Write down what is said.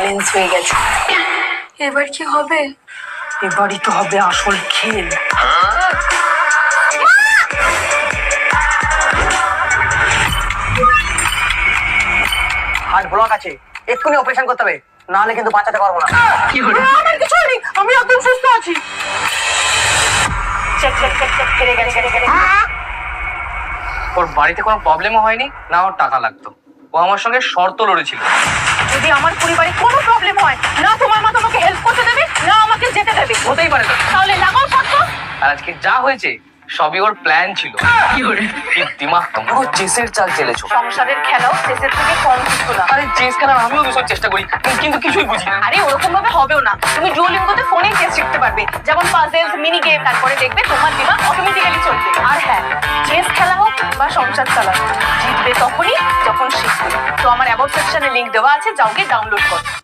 Balance হয়ে গেছে। এবার কি হবে? এবারই তো হবে আসল খেল। হার্ট ব্লক আছে, এক্ষুনি অপারেশন করতে হবে, নাহলে কিন্তু বাঁচাতে পারবো না। আমার কিছু হয়নি, আমি একদম সুস্থ আছি। চেক চেক চেক চেক কেড়ে গেছে কেড়ে গেছে। ওর বাড়িতে কোনো প্রবলেমও হয়নি, না ওর টাকা লাগতো। ও আমার সঙ্গে শর্ত লড়েছিল। যদি আমার পরিবারে কোনো প্রবলেম হয়, না তোমার মা তোমাকে হেল্প করতে দেবে, না আমাকে যেতে দেবে। হতেই পারে না। তাহলে লাগাও শর্ত। আর আজকে যা হয়েছে সবই ওর প্ল্যান ছিল। কি দিমাগ তোমার! পুরো চেসের চাল চেলেছো। সংসারের খেলাও শেষের থেকে কম কিছু না। আরে চেস খেলার আমিও ভীষণ চেষ্টা করি, কিন্তু কিছুই বুঝি না। আরে ওরকম ভাবে হবেও না। তুমি ডুওলিঙ্গোতে ফোনেই চেস শিখতে পারবে, যেমন পাজলস, মিনি গেম। তারপরে দেখবে তোমার দিমাগ অটোমেটিক্যালি চলবে। আর হ্যাঁ, চেস খেলা হোক বা সংসার চালা, জিতবে তখনই যখন শিখবে। তো আমার অ্যাবাউট সেকশনে লিংক দেওয়া আছে, যাও গিয়ে ডাউনলোড করো।